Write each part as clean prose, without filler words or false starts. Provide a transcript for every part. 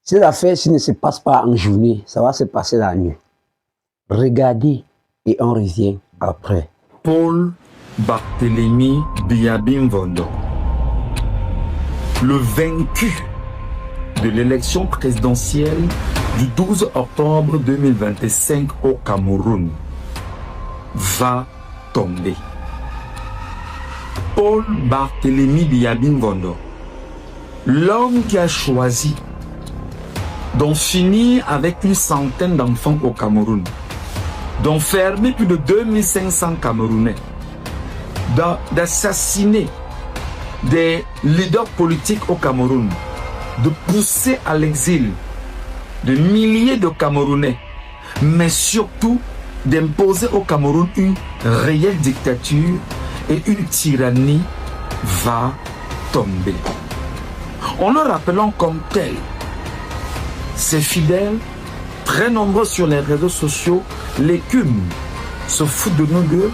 Ces affaires, ne se passent pas en journée, ça va se passer la nuit. Regardez et on revient après. Paul Barthélémy Biya-Mvondo, le vaincu de l'élection présidentielle du 12 octobre 2025 au Cameroun, va tomber. Paul Barthélémy Biya-Mvondo, l'homme qui a choisi d'en finir avec une centaine d'enfants au Cameroun, d'enfermer plus de 2500 Camerounais, d'assassiner des leaders politiques au Cameroun, de pousser à l'exil de milliers de Camerounais, mais surtout d'imposer au Cameroun une réelle dictature et une tyrannie, va tomber. En le rappelant comme tel, ses fidèles, très nombreux sur les réseaux sociaux, l'écument, se foutent de nos gueules,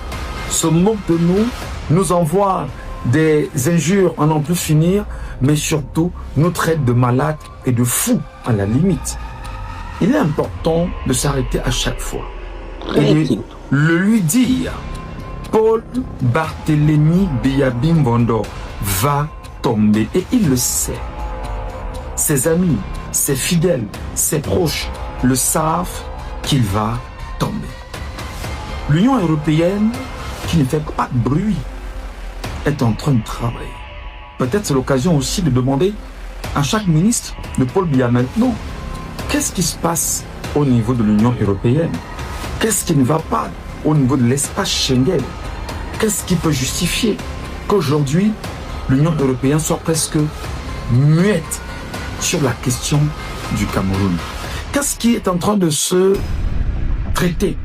se moquent de nous envoient des injures à n'en plus finir, mais surtout nous traitent de malades et de fous à la limite. Il est important de s'arrêter à chaque fois et de le lui dire. Paul Barthélémy Biya-Mvondo va tomber et il le sait. Ses amis, ses fidèles, ses proches le savent qu'il va tomber. L'Union européenne, qui ne fait pas de bruit, est en train de travailler. Peut-être c'est l'occasion aussi de demander à chaque ministre de Paul Biya maintenant, qu'est-ce qui se passe au niveau de l'Union européenne? Qu'est-ce qui ne va pas au niveau de l'espace Schengen? Qu'est-ce qui peut justifier qu'aujourd'hui l'Union européenne soit presque muette sur la question du Cameroun? Qu'est-ce qui est en train de se traiter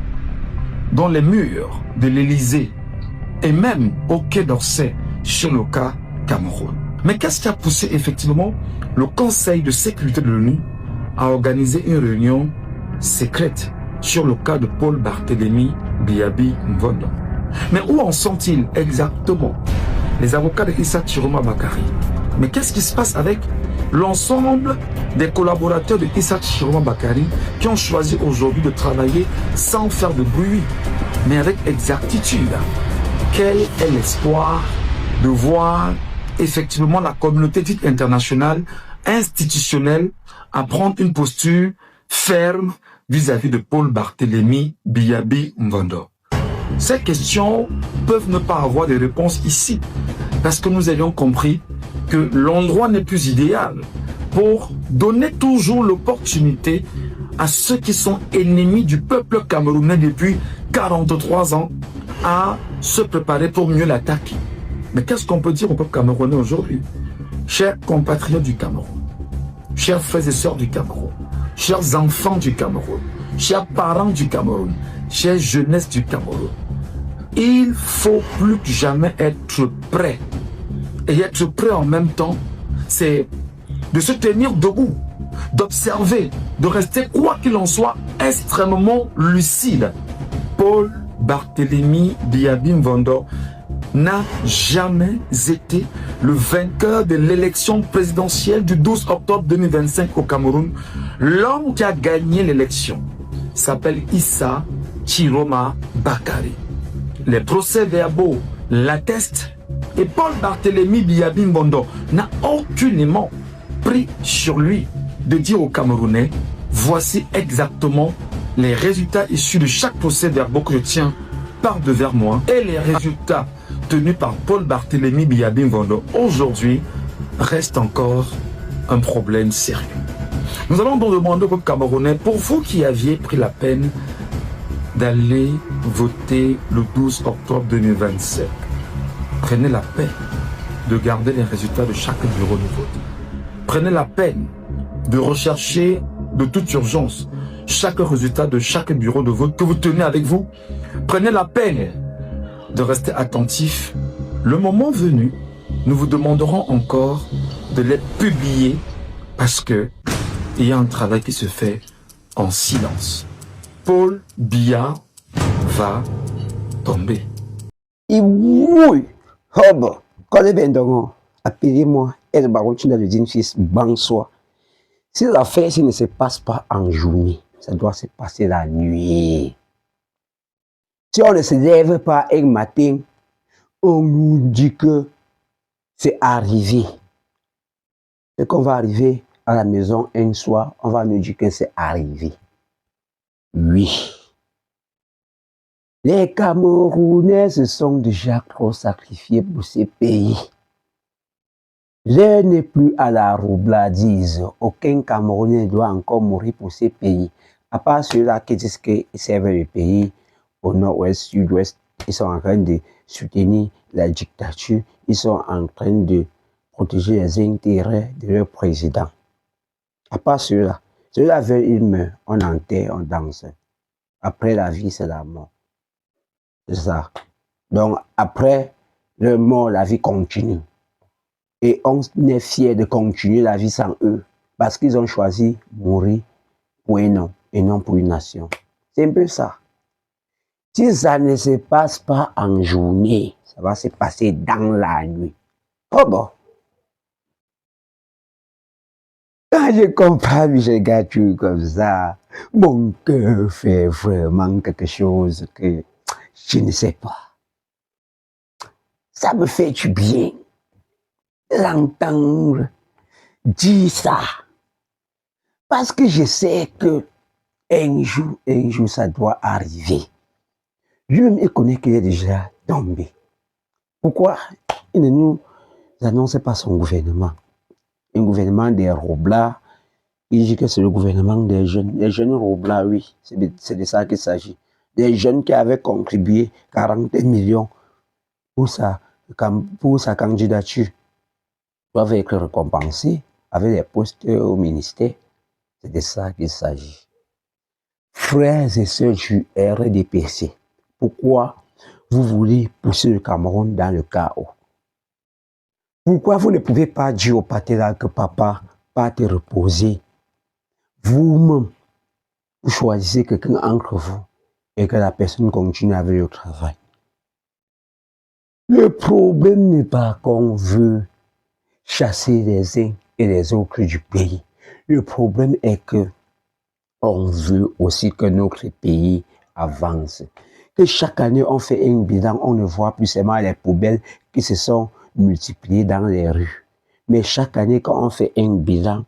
dans les murs de l'Élysée et même au Quai d'Orsay sur le cas Cameroun? Mais qu'est-ce qui a poussé effectivement le Conseil de sécurité de l'ONU à organiser une réunion secrète sur le cas de Paul Barthélémy Biya-Mvondo? Mais où en sont-ils exactement les avocats de Issa Chiroma Bakary? Mais qu'est-ce qui se passe avec l'ensemble des collaborateurs de Issa Chiroma Bakary qui ont choisi aujourd'hui de travailler sans faire de bruit, mais avec exactitude? Quel est l'espoir de voir effectivement la communauté dite internationale, institutionnelle, à prendre une posture ferme vis-à-vis de Paul Barthélémy Biya-Mvondo? Ces questions peuvent ne pas avoir de réponse ici, parce que nous avions compris que l'endroit n'est plus idéal pour donner toujours l'opportunité à ceux qui sont ennemis du peuple camerounais depuis 43 ans à se préparer pour mieux l'attaquer. Mais qu'est-ce qu'on peut dire au peuple camerounais aujourd'hui? Chers compatriotes du Cameroun, chers frères et sœurs du Cameroun, chers enfants du Cameroun, chers parents du Cameroun, chère jeunesse du Cameroun, il faut plus que jamais être prêt. Et être prêt en même temps, c'est de se tenir debout, d'observer, de rester, quoi qu'il en soit, extrêmement lucide. Paul Barthélémy Biya-Mvondo n'a jamais été le vainqueur de l'élection présidentielle du 12 octobre 2025 au Cameroun. L'homme qui a gagné l'élection s'appelle Issa Chiroma Bakary. Les procès-verbaux l'attestent et Paul Barthélémy Biya-Mvondo n'a aucunement pris sur lui de dire aux Camerounais, voici exactement les résultats issus de chaque procès-verbaux que je tiens par devers moi et les résultats tenus par Paul Barthélémy Biya-Mvondo aujourd'hui restent encore un problème sérieux. Nous allons donc demander au peuple camerounais, pour vous qui aviez pris la peine d'aller voter le 12 octobre 2027, prenez la peine de garder les résultats de chaque bureau de vote. Prenez la peine de rechercher de toute urgence chaque résultat de chaque bureau de vote que vous tenez avec vous. Prenez la peine de rester attentif. Le moment venu, nous vous demanderons encore de les publier parce que il y a un travail qui se fait en silence. Paul Biya va tomber. Oui, Hob, quand les Bendongo, appelez-moi El Barochina de Dinfis Bansoi. Ces affaires ne se passent pas en journée, ça doit se passer la nuit. Si on ne se lève pas un matin, on nous dit que c'est arrivé. Et qu'on va arriver à la maison un soir, on va nous dire que c'est arrivé. Oui. Les Camerounais se sont déjà trop sacrifiés pour ces pays. L'heure n'est plus à la roubladise. Aucun Camerounais ne doit encore mourir pour ces pays. À part ceux-là qui disent qu'ils servent le pays au nord-ouest, sud-ouest, ils sont en train de soutenir la dictature. Ils sont en train de protéger les intérêts de leur président. À part ceux-là. Ceux-là veulent, ils meurent. On enterre, on danse. Après la vie, c'est la mort. C'est ça. Donc, après le mort, la vie continue. Et on est fier de continuer la vie sans eux. Parce qu'ils ont choisi mourir pour un homme et non pour une nation. C'est un peu ça. Si ça ne se passe pas en journée, ça va se passer dans la nuit. Oh bon. Quand je comprends Michel Gatou comme ça, mon cœur fait vraiment quelque chose que je ne sais pas. Ça me fait du bien l'entendre dire ça. Parce que je sais que un jour, ça doit arriver. Lui-même, il connaît qu'il est déjà tombé. Pourquoi il ne nous annonce pas son gouvernement? Un gouvernement des Roblards, il dit que c'est le gouvernement des jeunes. Les jeunes Roblards, oui, c'est de ça qu'il s'agit. Des jeunes qui avaient contribué 40 millions pour sa candidature doivent être récompensés avec des postes au ministère. C'est de ça qu'il s'agit. Frères et sœurs du RDPC, pourquoi vous voulez pousser le Cameroun dans le chaos? Pourquoi vous ne pouvez pas dire au Patela que papa va te reposer? Vous-même, vous choisissez quelqu'un entre vous et que la personne continue avec le travail. Le problème n'est pas qu'on veut chasser les uns et les autres du pays. Le problème est que on veut aussi que notre pays avance. Que chaque année, on fait un bilan, on ne voit plus seulement les poubelles qui se sont multipliées dans les rues. Mais chaque année, quand on fait un bilan,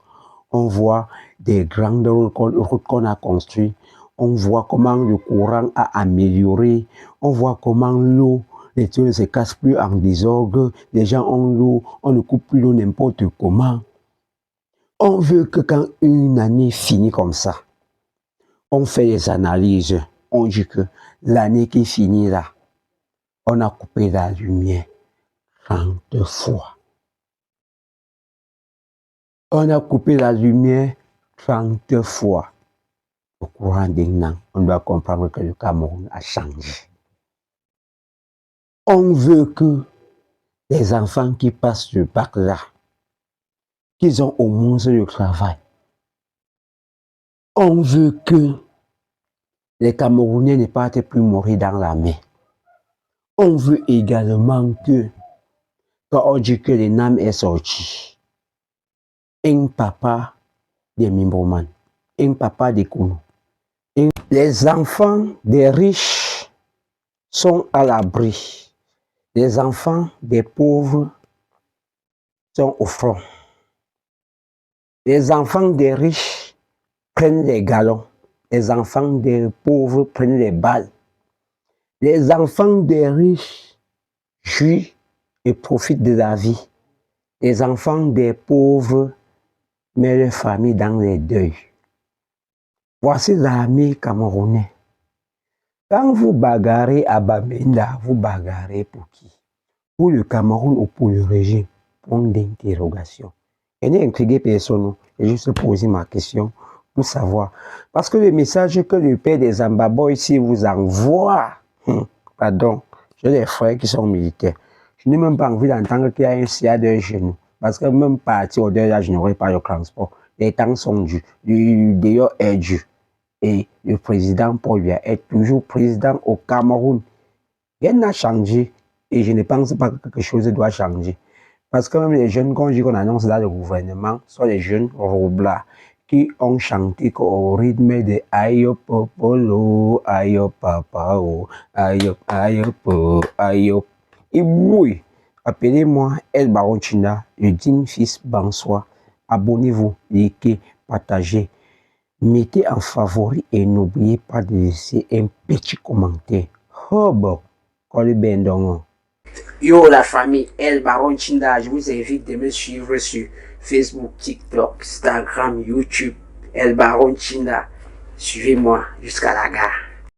on voit des grandes routes qu'on a construites. On voit comment le courant a amélioré. On voit comment l'eau, les tuyaux ne se cassent plus en désordre. Les gens ont l'eau, on ne coupe plus l'eau n'importe comment. On veut que quand une année finit comme ça, on fait des analyses. On dit que l'année qui finit là, on a coupé la lumière 30 fois. On a coupé la lumière 30 fois. Au courant d'un an, on doit comprendre que le Cameroun a changé. On veut que les enfants qui passent le bac là, qu'ils ont au moins le travail. On veut que les Camerounais ne partent plus mourir dans la mer. On veut également que, quand on dit que le NAM est sorti, un papa des Mimboman, un papa des Kounou, les enfants des riches sont à l'abri. Les enfants des pauvres sont au front. Les enfants des riches prennent les galons. Les enfants des pauvres prennent les balles. Les enfants des riches jouent et profitent de la vie. Les enfants des pauvres mettent leur famille dans les deuils. Voici l'armée camerounaise. Quand vous bagarrez à Bamenda, vous bagarrez pour qui? Pour le Cameroun ou pour le régime? Point d'interrogation. Je n'ai intrigué personne, j'ai juste posé ma question pour savoir. Parce que le message que le père des Ambabo ici vous envoie, pardon, j'ai des frères qui sont militaires. Je n'ai même pas envie d'entendre qu'il y a un CIA de genoux. Parce que même partir au-delà, je n'aurai pas de transport. Les temps sont dus. D'ailleurs, est dû. Et le président Paul Biya est toujours président au Cameroun. Rien n'a changé. Et je ne pense pas que quelque chose doit changer. Parce que même les jeunes, quand on dit qu'on annonce là le gouvernement, sont les jeunes roublards. qui ont chanté au rythme de Ayo Popolo, Ayo Papao, Ayo Ayo Po, Ayo. Et oui, appelez-moi El Baron Chinda, le digne fils Bansois. Abonnez-vous, likez, partagez. Mettez en favori et n'oubliez pas de laisser un petit commentaire. Oh bon, collez bien donc. Yo la famille El Baron Chinda, je vous invite de me suivre sur Facebook, TikTok, Instagram, YouTube. El Baron Chinda, suivez-moi jusqu'à la gare.